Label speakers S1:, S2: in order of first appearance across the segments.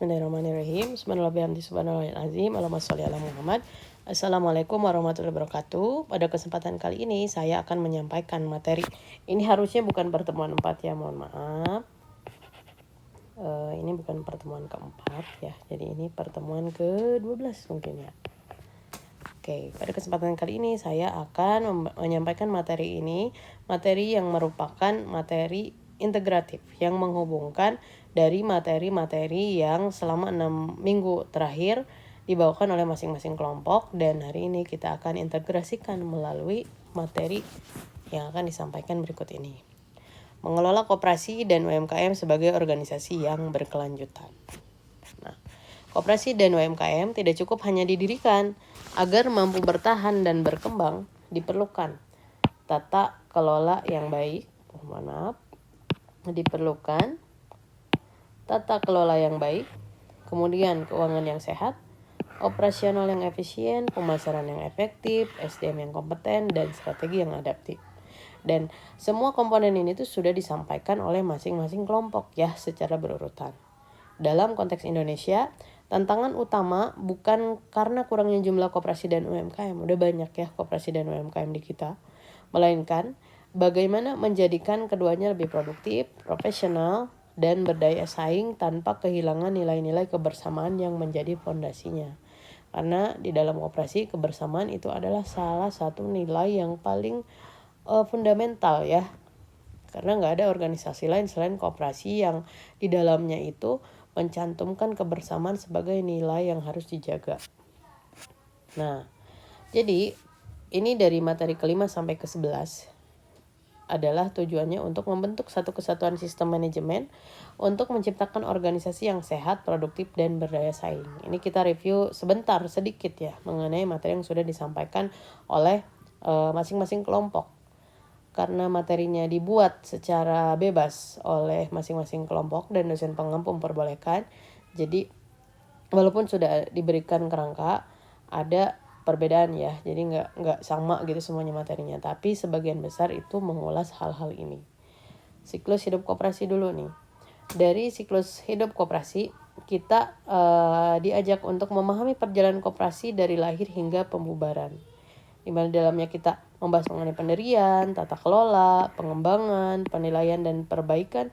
S1: Bismillahirrahmanirrahim. Subhanallahirrahmanirrahim. Allahumma sholli ala Muhammad. Assalamualaikum warahmatullahi wabarakatuh. Pada kesempatan kali ini saya akan menyampaikan materi. Ini harusnya bukan pertemuan 4 ya, mohon maaf. Ini bukan pertemuan keempat ya. Jadi ini pertemuan ke-12 mungkin ya. Oke, pada kesempatan kali ini saya akan menyampaikan materi ini. Materi yang merupakan materi integratif yang menghubungkan dari materi-materi yang selama 6 minggu terakhir dibawakan oleh masing-masing kelompok, dan hari ini kita akan integrasikan melalui materi yang akan disampaikan berikut ini. Mengelola koperasi dan UMKM sebagai organisasi yang berkelanjutan. Nah, koperasi dan UMKM tidak cukup hanya didirikan. Agar mampu bertahan dan berkembang, diperlukan tata kelola yang baik. Diperlukan tata kelola yang baik, kemudian keuangan yang sehat, operasional yang efisien, pemasaran yang efektif, SDM yang kompeten, dan strategi yang adaptif. Dan semua komponen ini tuh sudah disampaikan oleh masing-masing kelompok ya secara berurutan. Dalam konteks Indonesia, tantangan utama bukan karena kurangnya jumlah koperasi dan UMKM, udah banyak ya koperasi dan UMKM di kita, melainkan bagaimana menjadikan keduanya lebih produktif, profesional, dan berdaya saing tanpa kehilangan nilai-nilai kebersamaan yang menjadi fondasinya. Karena di dalam koperasi, kebersamaan itu adalah salah satu nilai yang paling fundamental ya. Karena nggak ada organisasi lain selain koperasi yang di dalamnya itu mencantumkan kebersamaan sebagai nilai yang harus dijaga. Nah, jadi ini dari materi ke-5 sampai ke-11 adalah tujuannya untuk membentuk satu kesatuan sistem manajemen untuk menciptakan organisasi yang sehat, produktif, dan berdaya saing. Ini kita review sebentar sedikit ya mengenai materi yang sudah disampaikan oleh masing-masing kelompok. Karena materinya dibuat secara bebas oleh masing-masing kelompok dan dosen pengampu memperbolehkan, jadi walaupun sudah diberikan kerangka, ada perbedaan ya, jadi nggak sama gitu semuanya materinya, tapi sebagian besar itu mengulas hal-hal ini. Siklus hidup koperasi dulu nih. Dari siklus hidup koperasi, kita diajak untuk memahami perjalanan koperasi dari lahir hingga pembubaran, di mana dalamnya kita membahas mengenai pendirian, tata kelola, pengembangan, penilaian, dan perbaikan,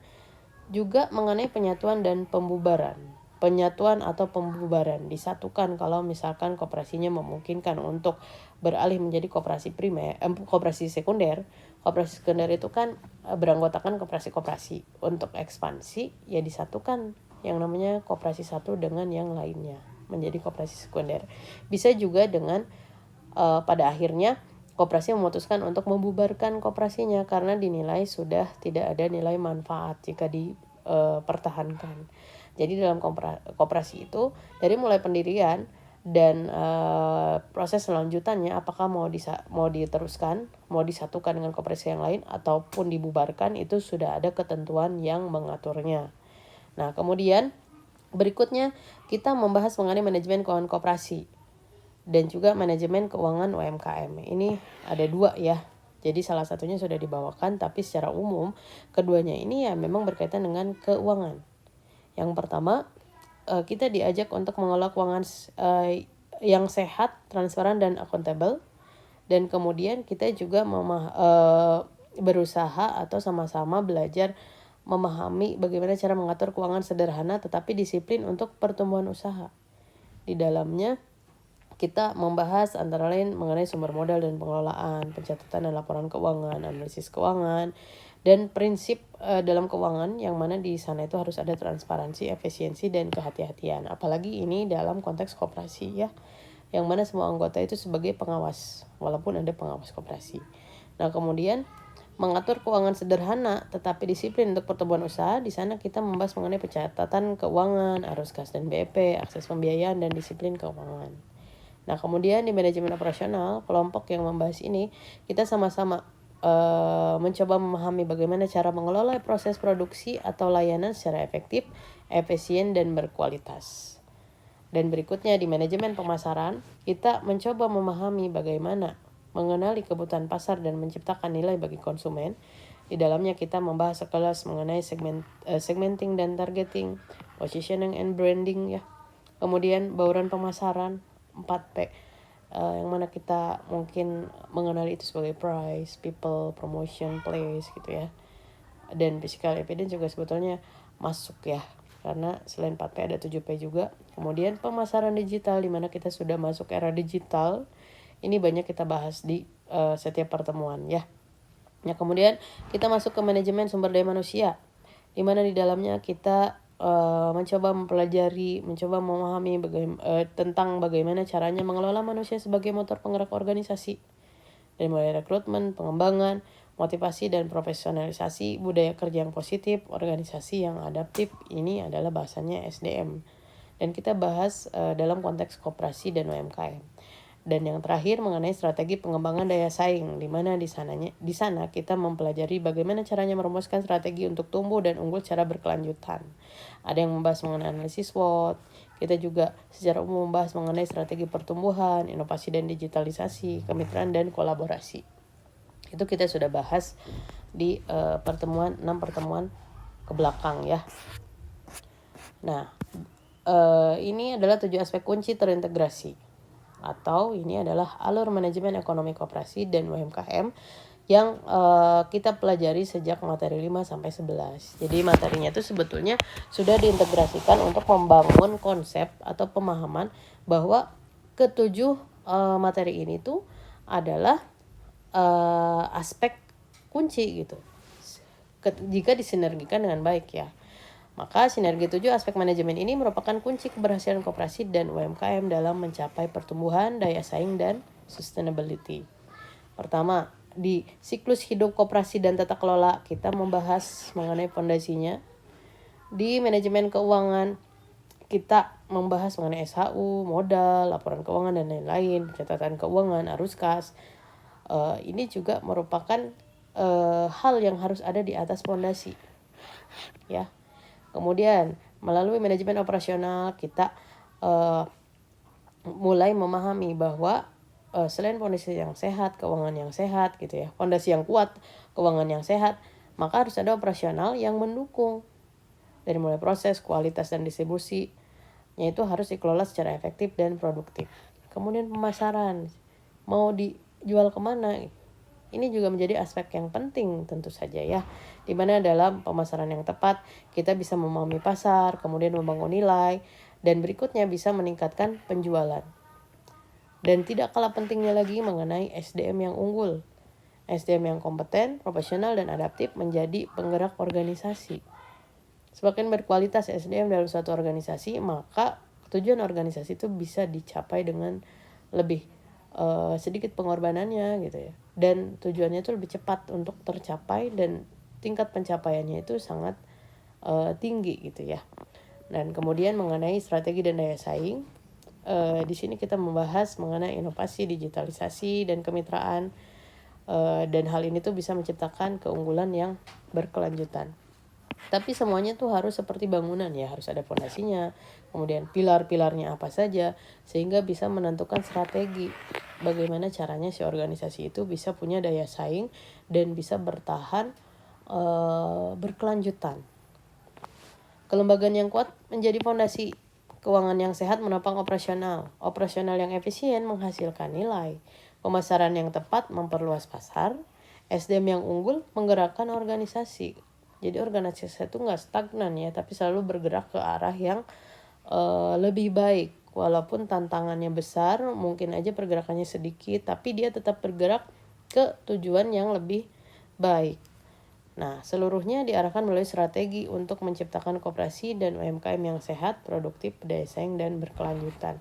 S1: juga mengenai penyatuan dan pembubaran. Penyatuan atau pembubaran disatukan kalau misalkan koperasinya memungkinkan untuk beralih menjadi koperasi primer, koperasi sekunder. Koperasi sekunder itu kan beranggotakan koperasi-koperasi. Untuk ekspansi ya disatukan yang namanya koperasi satu dengan yang lainnya menjadi koperasi sekunder. Bisa juga dengan pada akhirnya koperasi memutuskan untuk membubarkan koperasinya karena dinilai sudah tidak ada nilai manfaat jika dipertahankan. Jadi dalam koperasi itu dari mulai pendirian dan proses selanjutannya, apakah mau diteruskan, mau disatukan dengan koperasi yang lain ataupun dibubarkan, itu sudah ada ketentuan yang mengaturnya. Nah, kemudian berikutnya kita membahas mengenai manajemen keuangan koperasi dan juga manajemen keuangan UMKM. Ini ada 2 ya. Jadi salah satunya sudah dibawakan, tapi secara umum keduanya ini ya memang berkaitan dengan keuangan. Yang pertama, kita diajak untuk mengelola keuangan yang sehat, transparan, dan akuntabel. Dan kemudian kita juga berusaha atau sama-sama belajar memahami bagaimana cara mengatur keuangan sederhana tetapi disiplin untuk pertumbuhan usaha. Di dalamnya kita membahas antara lain mengenai sumber modal dan pengelolaan, pencatatan dan laporan keuangan, analisis keuangan, dan prinsip dalam keuangan yang mana di sana itu harus ada transparansi, efisiensi, dan kehati-hatian. Apalagi ini dalam konteks koperasi ya, yang mana semua anggota itu sebagai pengawas, walaupun ada pengawas koperasi. Nah, kemudian mengatur keuangan sederhana tetapi disiplin untuk pertumbuhan usaha. Di sana kita membahas mengenai pencatatan keuangan, arus kas dan BEP, akses pembiayaan, dan disiplin keuangan. Nah, kemudian di manajemen operasional, kelompok yang membahas ini, kita sama-sama mencoba memahami bagaimana cara mengelola proses produksi atau layanan secara efektif, efisien, dan berkualitas. Dan berikutnya di manajemen pemasaran, kita mencoba memahami bagaimana mengenali kebutuhan pasar dan menciptakan nilai bagi konsumen. Di dalamnya kita membahas sekelas mengenai segmenting dan targeting, positioning and branding ya. Kemudian bauran pemasaran 4P, yang mana kita mungkin mengenali itu sebagai price, people, promotion, place gitu ya. Dan physical evidence juga sebetulnya masuk ya, karena selain 4P ada 7P juga. Kemudian pemasaran digital, di mana kita sudah masuk era digital. Ini banyak kita bahas di setiap pertemuan ya. Nah, kemudian kita masuk ke manajemen sumber daya manusia, di mana di dalamnya kita mencoba mempelajari, mencoba memahami tentang bagaimana caranya mengelola manusia sebagai motor penggerak organisasi. Dari mulai rekrutmen, pengembangan, motivasi dan profesionalisasi, budaya kerja yang positif, organisasi yang adaptif. Ini adalah bahasanya SDM. Dan kita bahas dalam konteks koperasi dan UMKM. Dan yang terakhir mengenai strategi pengembangan daya saing, di mana di sana kita mempelajari bagaimana caranya merumuskan strategi untuk tumbuh dan unggul secara berkelanjutan. Ada yang membahas mengenai analisis SWOT. Kita juga secara umum membahas mengenai strategi pertumbuhan, inovasi dan digitalisasi, kemitraan dan kolaborasi. Itu kita sudah bahas di 6 pertemuan ke belakang ya. Nah, ini adalah 7 aspek kunci terintegrasi, atau ini adalah alur manajemen ekonomi koperasi dan UMKM yang kita pelajari sejak materi 5 sampai 11. Jadi materinya itu sebetulnya sudah diintegrasikan untuk membangun konsep atau pemahaman bahwa ketujuh materi ini tuh adalah aspek kunci gitu. Jika disinergikan dengan baik ya. Maka sinergi 7 aspek manajemen ini merupakan kunci keberhasilan koperasi dan UMKM dalam mencapai pertumbuhan, daya saing, dan sustainability. Pertama, di siklus hidup koperasi dan tata kelola kita membahas mengenai fondasinya. Di manajemen keuangan kita membahas mengenai SHU, modal, laporan keuangan, dan lain-lain, catatan keuangan, arus kas. Ini juga merupakan hal yang harus ada di atas fondasi ya. Kemudian melalui manajemen operasional kita mulai memahami bahwa selain fondasi yang sehat, keuangan yang sehat gitu ya, fondasi yang kuat, keuangan yang sehat, maka harus ada operasional yang mendukung. Dari mulai proses, kualitas dan distribusi, yaitu harus dikelola secara efektif dan produktif. Kemudian pemasaran, mau dijual kemana? Ini juga menjadi aspek yang penting tentu saja ya. Di mana dalam pemasaran yang tepat kita bisa memahami pasar, kemudian membangun nilai, dan berikutnya bisa meningkatkan penjualan. Dan tidak kalah pentingnya lagi mengenai SDM yang unggul. SDM yang kompeten, profesional, dan adaptif menjadi penggerak organisasi. Semakin berkualitas SDM dalam suatu organisasi, maka tujuan organisasi itu bisa dicapai dengan lebih sedikit pengorbanannya gitu ya, dan tujuannya itu lebih cepat untuk tercapai dan tingkat pencapaiannya itu sangat tinggi gitu ya. Dan kemudian mengenai strategi dan daya saing, di sini kita membahas mengenai inovasi, digitalisasi, dan kemitraan, dan hal ini tuh bisa menciptakan keunggulan yang berkelanjutan. Tapi semuanya tuh harus seperti bangunan ya, harus ada fondasinya, kemudian pilar-pilarnya apa saja, sehingga bisa menentukan strategi bagaimana caranya si organisasi itu bisa punya daya saing dan bisa bertahan berkelanjutan. Kelembagaan yang kuat menjadi fondasi, keuangan yang sehat menopang operasional yang efisien menghasilkan nilai, pemasaran yang tepat memperluas pasar, SDM yang unggul menggerakkan organisasi. Jadi organisasi itu nggak stagnan ya, tapi selalu bergerak ke arah yang lebih baik. Walaupun tantangannya besar, mungkin aja pergerakannya sedikit, tapi dia tetap bergerak ke tujuan yang lebih baik. Nah, seluruhnya diarahkan melalui strategi untuk menciptakan koperasi dan UMKM yang sehat, produktif, berdaya saing, dan berkelanjutan.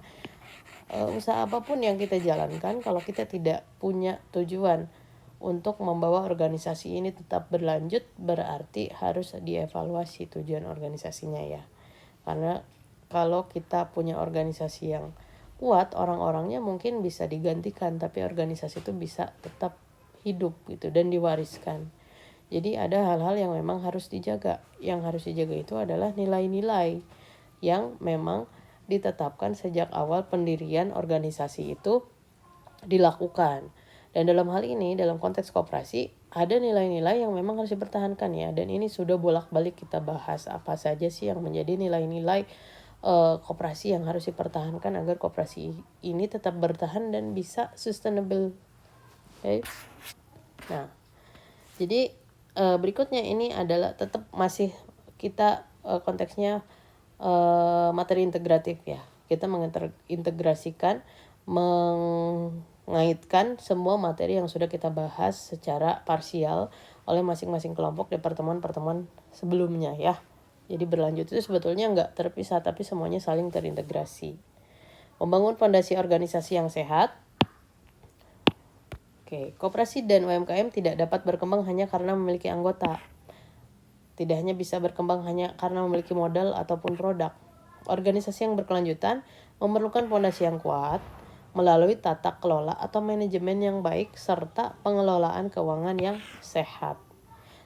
S1: Usaha apapun yang kita jalankan, kalau kita tidak punya tujuan untuk membawa organisasi ini tetap berlanjut, berarti harus dievaluasi tujuan organisasinya ya. Karena kalau kita punya organisasi yang kuat, orang-orangnya mungkin bisa digantikan, tapi organisasi itu bisa tetap hidup gitu dan diwariskan. Jadi ada hal-hal yang memang harus dijaga. Yang harus dijaga itu adalah nilai-nilai yang memang ditetapkan sejak awal pendirian organisasi itu dilakukan. Dan dalam hal ini, dalam konteks koperasi, ada nilai-nilai yang memang harus dipertahankan ya. Dan ini sudah bolak-balik kita bahas apa saja sih yang menjadi nilai-nilai koperasi yang harus dipertahankan agar koperasi ini tetap bertahan dan bisa sustainable. Okay? Nah, jadi berikutnya ini adalah tetap masih kita konteksnya materi integratif ya. Kita mengintegrasikan, mengaitkan semua materi yang sudah kita bahas secara parsial oleh masing-masing kelompok di pertemuan-pertemuan sebelumnya ya. Jadi berlanjut itu sebetulnya nggak terpisah tapi semuanya saling terintegrasi. Membangun fondasi organisasi yang sehat. Oke, koperasi dan UMKM tidak dapat berkembang hanya karena memiliki anggota. Tidak hanya bisa berkembang hanya karena memiliki modal ataupun produk. Organisasi yang berkelanjutan memerlukan fondasi yang kuat melalui tata kelola atau manajemen yang baik serta pengelolaan keuangan yang sehat.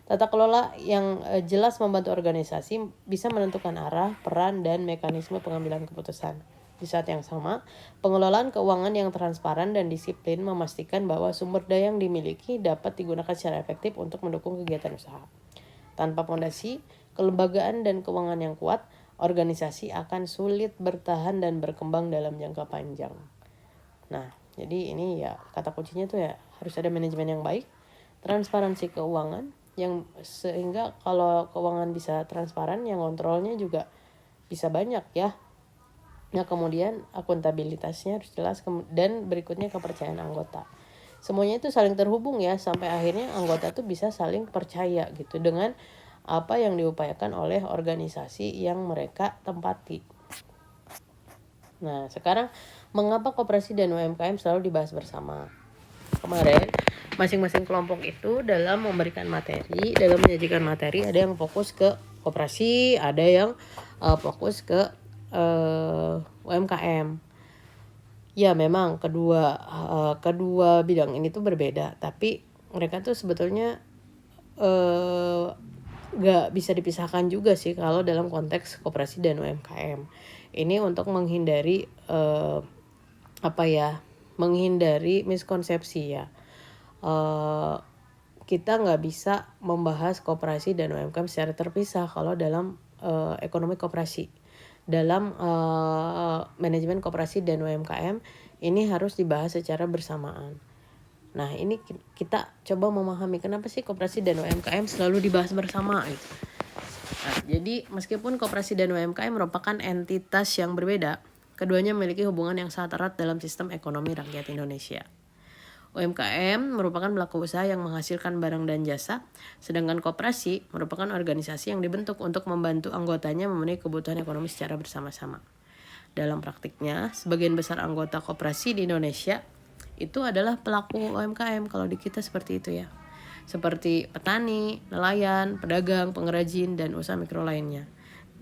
S1: Tata kelola yang jelas membantu organisasi bisa menentukan arah, peran, dan mekanisme pengambilan keputusan. Di saat yang sama, pengelolaan keuangan yang transparan dan disiplin memastikan bahwa sumber daya yang dimiliki dapat digunakan secara efektif untuk mendukung kegiatan usaha. Tanpa fondasi, kelembagaan, dan keuangan yang kuat, organisasi akan sulit bertahan dan berkembang dalam jangka panjang. Nah, jadi ini ya kata kuncinya tuh ya harus ada manajemen yang baik, transparansi keuangan, yang sehingga kalau keuangan bisa transparan, yang kontrolnya juga bisa banyak ya. Nah, kemudian akuntabilitasnya harus jelas dan berikutnya kepercayaan anggota. Semuanya itu saling terhubung ya sampai akhirnya anggota tuh bisa saling percaya gitu dengan apa yang diupayakan oleh organisasi yang mereka tempati. Nah, sekarang mengapa koperasi dan UMKM selalu dibahas bersama? Kemarin masing-masing kelompok itu dalam memberikan materi, dalam menyajikan materi, ada yang fokus ke koperasi, ada yang fokus ke UMKM. Ya memang kedua bidang ini tuh berbeda, tapi mereka tuh sebetulnya gak bisa dipisahkan juga sih kalau dalam konteks koperasi dan UMKM. Ini untuk menghindari menghindari miskonsepsi ya. Kita nggak bisa membahas koperasi dan UMKM secara terpisah kalau dalam ekonomi koperasi. Dalam manajemen koperasi dan UMKM ini harus dibahas secara bersamaan. Nah, ini kita coba memahami kenapa sih koperasi dan UMKM selalu dibahas bersama gitu. Nah, jadi meskipun koperasi dan UMKM merupakan entitas yang berbeda, keduanya memiliki hubungan yang sangat erat dalam sistem ekonomi rakyat Indonesia. UMKM merupakan pelaku usaha yang menghasilkan barang dan jasa, sedangkan koperasi merupakan organisasi yang dibentuk untuk membantu anggotanya memenuhi kebutuhan ekonomi secara bersama-sama. Dalam praktiknya, sebagian besar anggota koperasi di Indonesia itu adalah pelaku UMKM kalau di kita seperti itu ya. Seperti petani, nelayan, pedagang, pengrajin, dan usaha mikro lainnya.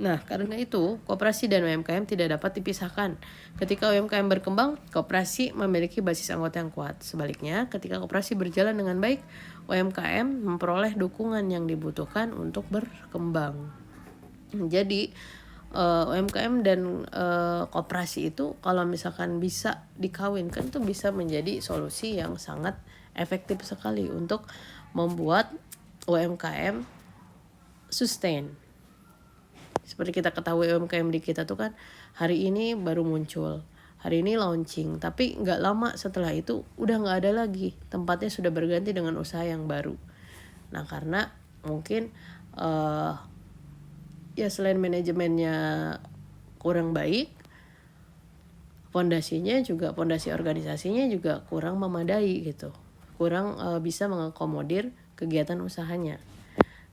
S1: Nah, karena itu, koperasi dan UMKM tidak dapat dipisahkan. Ketika UMKM berkembang, koperasi memiliki basis anggota yang kuat. Sebaliknya, ketika koperasi berjalan dengan baik, UMKM memperoleh dukungan yang dibutuhkan untuk berkembang. Jadi, UMKM dan koperasi itu kalau misalkan bisa dikawinkan tuh bisa menjadi solusi yang sangat efektif sekali untuk membuat UMKM sustain. Seperti kita ketahui UMKM di kita tuh kan hari ini baru muncul, hari ini launching, tapi nggak lama setelah itu udah nggak ada lagi, tempatnya sudah berganti dengan usaha yang baru. Nah karena mungkin ya selain manajemennya kurang baik, fondasi organisasinya juga kurang memadai gitu, kurang bisa mengakomodir kegiatan usahanya.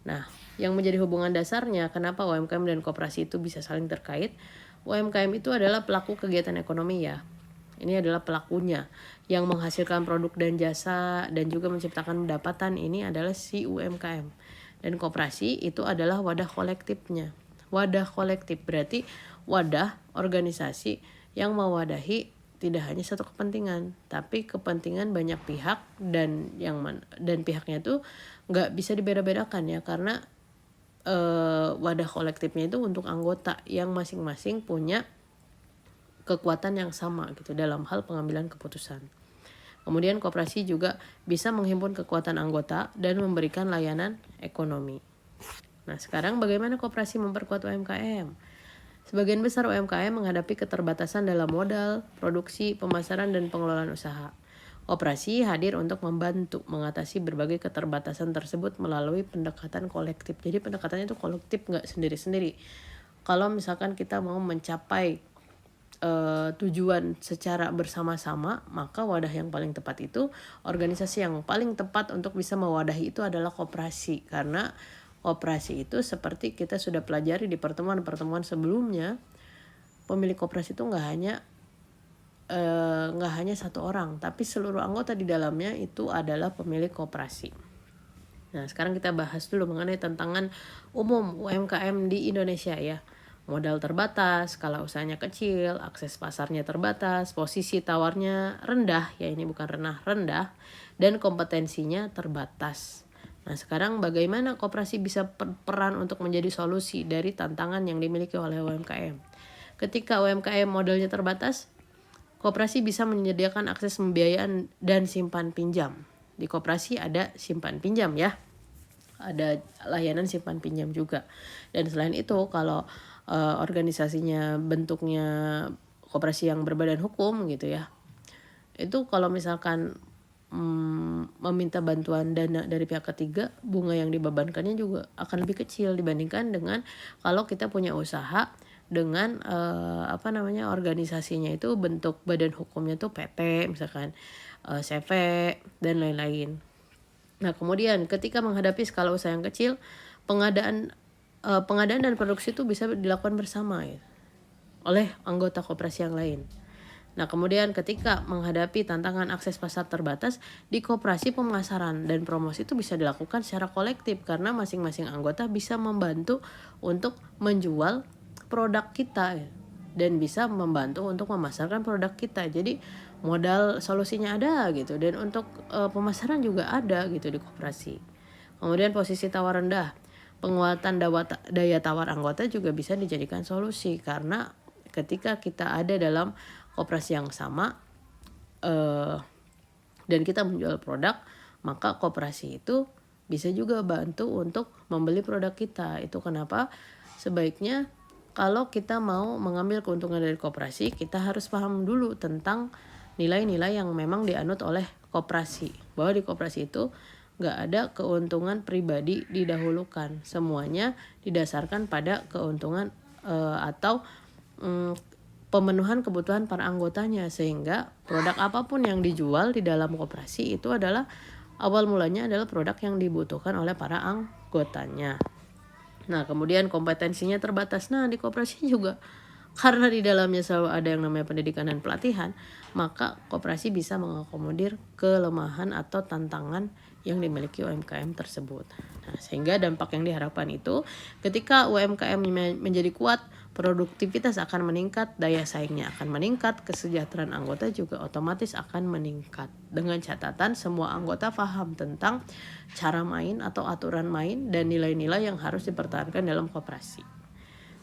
S1: Nah, yang menjadi hubungan dasarnya kenapa UMKM dan koperasi itu bisa saling terkait, UMKM itu adalah pelaku kegiatan ekonomi ya. Ini adalah pelakunya yang menghasilkan produk dan jasa dan juga menciptakan pendapatan, ini adalah si UMKM. Dan koperasi itu adalah wadah kolektifnya. Wadah kolektif berarti wadah organisasi yang mewadahi tidak hanya satu kepentingan, tapi kepentingan banyak pihak dan pihaknya itu nggak bisa dibeda-bedakan ya karena wadah kolektifnya itu untuk anggota yang masing-masing punya kekuatan yang sama gitu dalam hal pengambilan keputusan. Kemudian koperasi juga bisa menghimpun kekuatan anggota dan memberikan layanan ekonomi. Nah, sekarang bagaimana koperasi memperkuat UMKM? Sebagian besar UMKM menghadapi keterbatasan dalam modal, produksi, pemasaran, dan pengelolaan usaha. Koperasi hadir untuk membantu mengatasi berbagai keterbatasan tersebut melalui pendekatan kolektif. Jadi pendekatannya itu kolektif, nggak sendiri-sendiri. Kalau misalkan kita mau mencapai tujuan secara bersama-sama, maka wadah yang paling tepat itu, organisasi yang paling tepat untuk bisa mewadahi itu adalah koperasi. Karena koperasi itu seperti kita sudah pelajari di pertemuan-pertemuan sebelumnya, pemilik koperasi itu nggak hanya satu orang, tapi seluruh anggota di dalamnya itu adalah pemilik koperasi. Nah, sekarang kita bahas dulu mengenai tantangan umum UMKM di Indonesia ya. Modal terbatas, skala usahanya kecil, akses pasarnya terbatas, posisi tawarnya rendah, ya ini bukan rendah, dan kompetensinya terbatas. Nah, sekarang bagaimana koperasi bisa berperan untuk menjadi solusi dari tantangan yang dimiliki oleh UMKM? Ketika UMKM modalnya terbatas, koperasi bisa menyediakan akses pembiayaan dan simpan pinjam. Di koperasi ada simpan pinjam ya. Ada layanan simpan pinjam juga. Dan selain itu, kalau organisasinya bentuknya koperasi yang berbadan hukum gitu ya, itu kalau misalkan meminta bantuan dana dari pihak ketiga, bunga yang dibebankannya juga akan lebih kecil dibandingkan dengan kalau kita punya usaha dengan organisasinya itu bentuk badan hukumnya tuh PT misalkan, CV dan lain-lain. Nah, kemudian ketika menghadapi skala usaha yang kecil, pengadaan dan produksi itu bisa dilakukan bersama ya, oleh anggota koperasi yang lain. Nah, kemudian ketika menghadapi tantangan akses pasar terbatas, di koperasi pemasaran dan promosi itu bisa dilakukan secara kolektif karena masing-masing anggota bisa membantu untuk menjual produk kita ya, dan bisa membantu untuk memasarkan produk kita. Jadi modal solusinya ada gitu, dan untuk pemasaran juga ada gitu di koperasi. Kemudian posisi tawar rendah. Penguatan daya tawar anggota juga bisa dijadikan solusi karena ketika kita ada dalam koperasi yang sama dan kita menjual produk, maka koperasi itu bisa juga bantu untuk membeli produk kita. Itu kenapa sebaiknya kalau kita mau mengambil keuntungan dari koperasi, kita harus paham dulu tentang nilai-nilai yang memang dianut oleh koperasi. Bahwa di koperasi itu nggak ada keuntungan pribadi didahulukan, semuanya didasarkan pada keuntungan atau pemenuhan kebutuhan para anggotanya, sehingga produk apapun yang dijual di dalam koperasi itu adalah awal mulanya adalah produk yang dibutuhkan oleh para anggotanya. Nah, kemudian kompetensinya terbatas. Nah, di koperasi juga karena di dalamnya selalu ada yang namanya pendidikan dan pelatihan, maka koperasi bisa mengakomodir kelemahan atau tantangan yang dimiliki UMKM tersebut. Nah, sehingga dampak yang diharapkan itu ketika UMKM menjadi kuat, produktivitas akan meningkat, daya saingnya akan meningkat, kesejahteraan anggota juga otomatis akan meningkat. Dengan catatan semua anggota paham tentang cara main atau aturan main dan nilai-nilai yang harus dipertahankan dalam koperasi.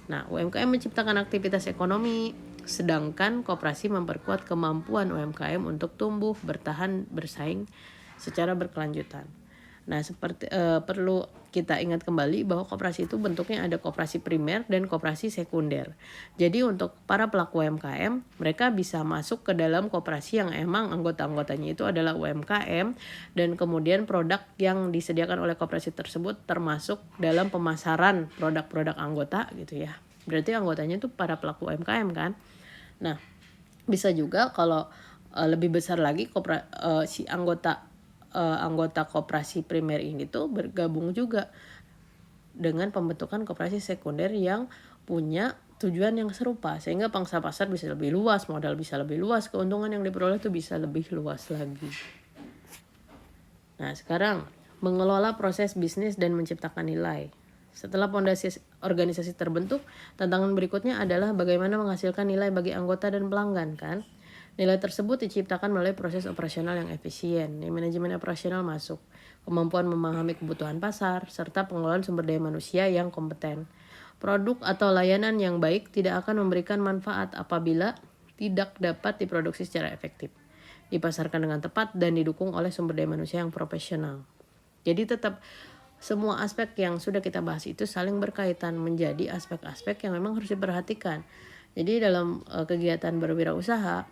S1: Nah, UMKM menciptakan aktivitas ekonomi, sedangkan koperasi memperkuat kemampuan UMKM untuk tumbuh, bertahan, bersaing secara berkelanjutan. Nah, seperti perlu kita ingat kembali bahwa koperasi itu bentuknya ada koperasi primer dan koperasi sekunder. Jadi untuk para pelaku UMKM, mereka bisa masuk ke dalam koperasi yang emang anggota-anggotanya itu adalah UMKM, dan kemudian produk yang disediakan oleh koperasi tersebut termasuk dalam pemasaran produk-produk anggota gitu ya. Berarti anggotanya itu para pelaku UMKM kan. Nah, bisa juga kalau lebih besar lagi si anggota koperasi primer ini tuh bergabung juga dengan pembentukan koperasi sekunder yang punya tujuan yang serupa, sehingga pangsa pasar bisa lebih luas, modal bisa lebih luas, keuntungan yang diperoleh itu bisa lebih luas lagi. Nah, sekarang mengelola proses bisnis dan menciptakan nilai. Setelah fondasi organisasi terbentuk, tantangan berikutnya adalah bagaimana menghasilkan nilai bagi anggota dan pelanggan kan. Nilai tersebut diciptakan melalui proses operasional yang efisien. Manajemen operasional masuk, kemampuan memahami kebutuhan pasar, serta pengelolaan sumber daya manusia yang kompeten. Produk atau layanan yang baik tidak akan memberikan manfaat apabila tidak dapat diproduksi secara efektif. dipasarkan dengan tepat, dan didukung oleh sumber daya manusia yang profesional. Jadi tetap semua aspek yang sudah kita bahas itu saling berkaitan menjadi aspek-aspek yang memang harus diperhatikan. Jadi dalam kegiatan berwirausaha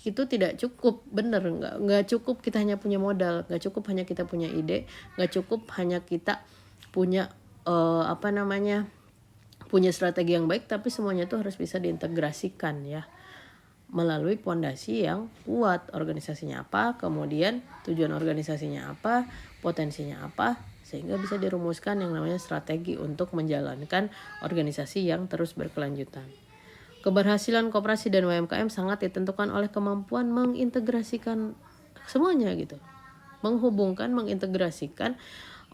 S1: itu tidak cukup, nggak cukup kita hanya punya modal, nggak cukup hanya kita punya ide, nggak cukup hanya kita punya punya strategi yang baik, tapi semuanya itu harus bisa diintegrasikan ya melalui pondasi yang kuat. Organisasinya apa, kemudian tujuan organisasinya apa, potensinya apa, sehingga bisa dirumuskan yang namanya strategi untuk menjalankan organisasi yang terus berkelanjutan. Keberhasilan koperasi dan UMKM sangat ditentukan oleh kemampuan mengintegrasikan semuanya gitu. Mengintegrasikan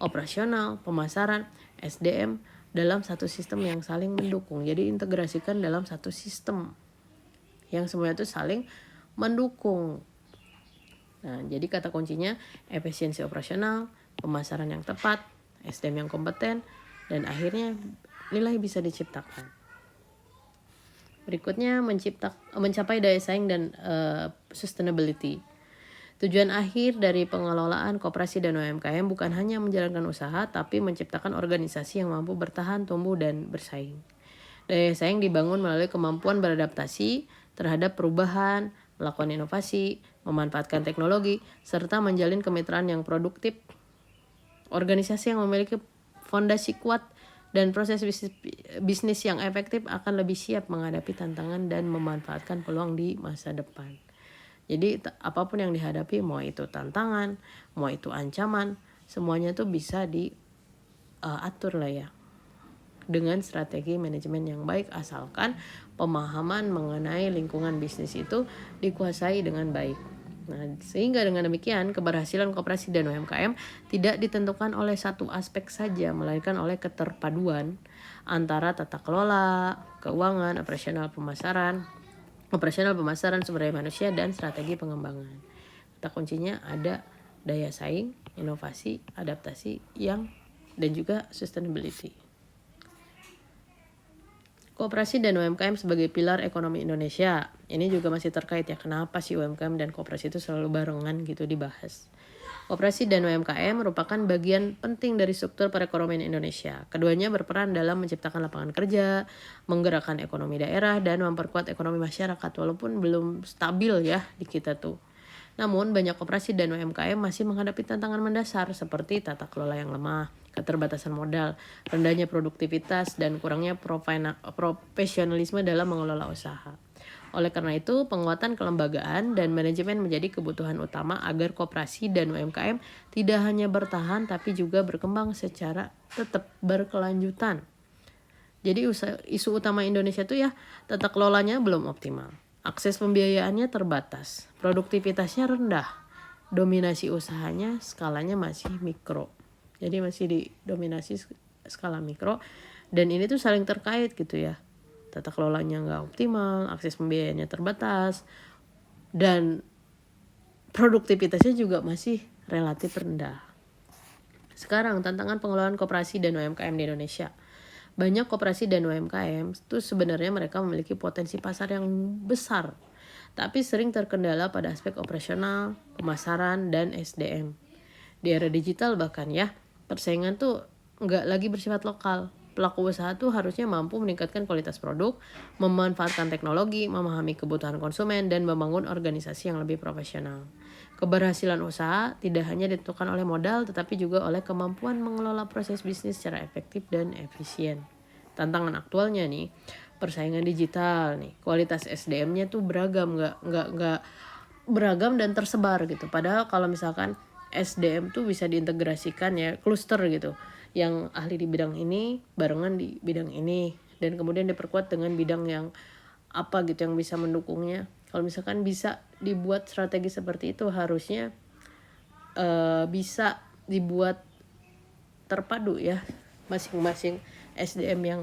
S1: operasional, pemasaran, SDM dalam satu sistem yang saling mendukung. Jadi integrasikan dalam satu sistem yang semuanya itu saling mendukung. Nah, jadi kata kuncinya efisiensi operasional, pemasaran yang tepat, SDM yang kompeten, dan akhirnya nilai bisa diciptakan. Berikutnya mencapai daya saing dan sustainability. Tujuan akhir dari pengelolaan koperasi dan UMKM bukan hanya menjalankan usaha, tapi menciptakan organisasi yang mampu bertahan, tumbuh, dan bersaing. Daya saing dibangun melalui kemampuan beradaptasi terhadap perubahan, melakukan inovasi, memanfaatkan teknologi, serta menjalin kemitraan yang produktif. Organisasi yang memiliki fondasi kuat dan proses bisnis yang efektif akan lebih siap menghadapi tantangan dan memanfaatkan peluang di masa depan. Jadi apapun yang dihadapi, mau itu tantangan, mau itu ancaman, semuanya tuh bisa diatur lah ya dengan strategi manajemen yang baik, asalkan pemahaman mengenai lingkungan bisnis itu dikuasai dengan baik. Nah, sehingga dengan demikian keberhasilan koperasi dan UMKM tidak ditentukan oleh satu aspek saja, melainkan oleh keterpaduan antara tata kelola, keuangan, operasional pemasaran, sumber daya manusia, dan strategi pengembangan. Kata kuncinya ada daya saing, inovasi, adaptasi dan juga sustainability. Koperasi dan UMKM sebagai pilar ekonomi Indonesia. Ini juga masih terkait ya, kenapa sih UMKM dan koperasi itu selalu barengan gitu dibahas. Koperasi dan UMKM merupakan bagian penting dari struktur perekonomian Indonesia. Keduanya berperan dalam menciptakan lapangan kerja, menggerakkan ekonomi daerah, dan memperkuat ekonomi masyarakat, walaupun belum stabil ya di kita tuh. Namun banyak koperasi dan UMKM masih menghadapi tantangan mendasar seperti tata kelola yang lemah, keterbatasan modal, rendahnya produktivitas, dan kurangnya profesionalisme dalam mengelola usaha. Oleh karena itu, penguatan kelembagaan dan manajemen menjadi kebutuhan utama agar koperasi dan UMKM tidak hanya bertahan tapi juga berkembang secara tetap berkelanjutan. Jadi isu utama Indonesia itu ya tata kelolanya belum optimal. Akses pembiayaannya terbatas, produktivitasnya rendah, dominasi usahanya skalanya masih mikro. Jadi masih didominasi skala mikro, dan ini tuh saling terkait gitu ya. Tata kelolanya nggak optimal, akses pembiayaannya terbatas, dan produktivitasnya juga masih relatif rendah. Sekarang tantangan pengelolaan koperasi dan UMKM di Indonesia. Banyak koperasi dan UMKM itu sebenarnya mereka memiliki potensi pasar yang besar, tapi sering terkendala pada aspek operasional, pemasaran, dan SDM. Di era digital bahkan ya, persaingan tuh nggak lagi bersifat lokal. Pelaku usaha tuh harusnya mampu meningkatkan kualitas produk, memanfaatkan teknologi, memahami kebutuhan konsumen, dan membangun organisasi yang lebih profesional. Keberhasilan usaha tidak hanya ditentukan oleh modal, tetapi juga oleh kemampuan mengelola proses bisnis secara efektif dan efisien. Tantangan aktualnya nih, persaingan digital nih, kualitas SDM-nya tuh beragam, nggak beragam dan tersebar gitu. Padahal kalau misalkan SDM tuh bisa diintegrasikan ya, cluster gitu, yang ahli di bidang ini barengan di bidang ini, dan kemudian diperkuat dengan bidang yang apa gitu yang bisa mendukungnya. Kalau misalkan bisa dibuat strategi seperti itu, harusnya bisa dibuat terpadu ya masing-masing SDM yang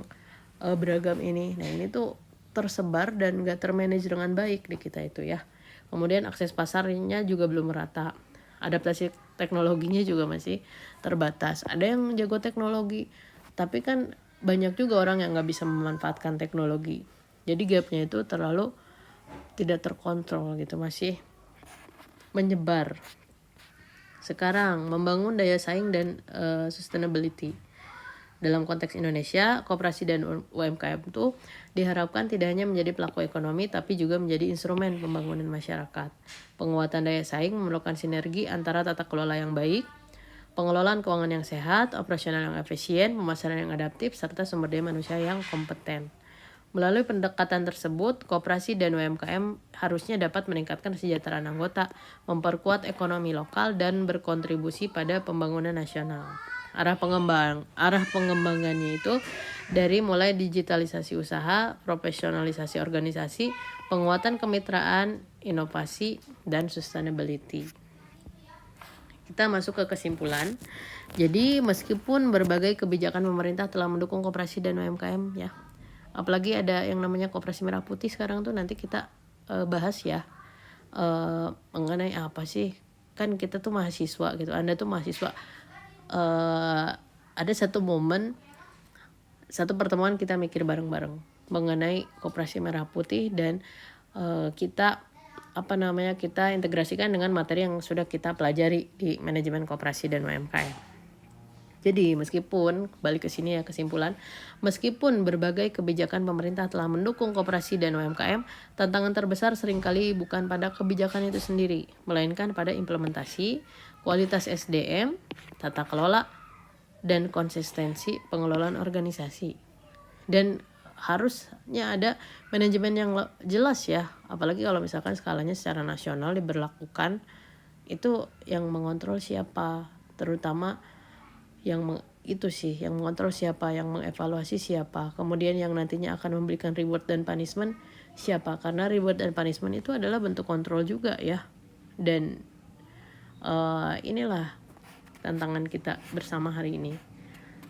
S1: beragam ini. Nah ini tuh tersebar dan gak termanage dengan baik di kita itu ya. Kemudian akses pasarnya juga belum merata, adaptasi teknologinya juga masih terbatas. Ada yang jago teknologi, tapi kan banyak juga orang yang gak bisa memanfaatkan teknologi. Jadi gapnya itu terlalu tidak terkontrol gitu, masih menyebar. Sekarang, membangun daya saing dan sustainability. Dalam konteks Indonesia, koperasi dan UMKM itu diharapkan tidak hanya menjadi pelaku ekonomi, tapi juga menjadi instrumen pembangunan masyarakat. Penguatan daya saing memerlukan sinergi antara tata kelola yang baik, pengelolaan keuangan yang sehat, operasional yang efisien, pemasaran yang adaptif, serta sumber daya manusia yang kompeten. Melalui pendekatan tersebut, koperasi dan UMKM harusnya dapat meningkatkan kesejahteraan anggota, memperkuat ekonomi lokal, dan berkontribusi pada pembangunan nasional. Arah pengembangannya itu dari mulai digitalisasi usaha, profesionalisasi organisasi, penguatan kemitraan, inovasi, dan sustainability. Kita masuk ke kesimpulan. Jadi meskipun berbagai kebijakan pemerintah telah mendukung koperasi dan UMKM ya, apalagi ada yang namanya Koperasi Merah Putih sekarang tuh, nanti kita bahas ya mengenai apa sih, kan kita tuh mahasiswa gitu, Anda tuh mahasiswa, ada satu momen, satu pertemuan kita mikir bareng-bareng mengenai Koperasi Merah Putih dan kita integrasikan dengan materi yang sudah kita pelajari di manajemen koperasi dan UMKM. Jadi meskipun, balik ke sini ya kesimpulan, meskipun berbagai kebijakan pemerintah telah mendukung koperasi dan UMKM, tantangan terbesar seringkali bukan pada kebijakan itu sendiri, melainkan pada implementasi, kualitas SDM, tata kelola, dan konsistensi pengelolaan organisasi. Dan harusnya ada manajemen yang jelas ya, apalagi kalau misalkan skalanya secara nasional diberlakukan, itu yang mengontrol siapa, terutama yang mengontrol siapa, yang mengevaluasi siapa, kemudian yang nantinya akan memberikan reward dan punishment siapa, karena reward dan punishment itu adalah bentuk kontrol juga ya. Dan inilah tantangan kita bersama hari ini.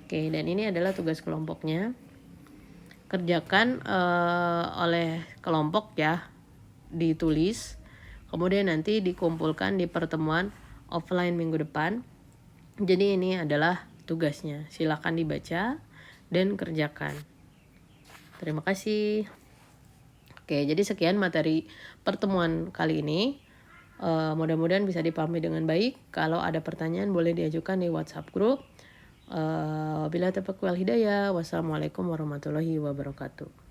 S1: Oke, dan ini adalah tugas kelompoknya, kerjakan oleh kelompok ya, ditulis, kemudian nanti dikumpulkan di pertemuan offline minggu depan. Jadi ini adalah tugasnya, silakan dibaca dan kerjakan. Terima kasih. Oke, jadi sekian materi pertemuan kali ini. Mudah-mudahan bisa dipahami dengan baik. Kalau ada pertanyaan boleh diajukan di WhatsApp group. Wabillahi taufiq wal hidayah. Wassalamualaikum warahmatullahi wabarakatuh.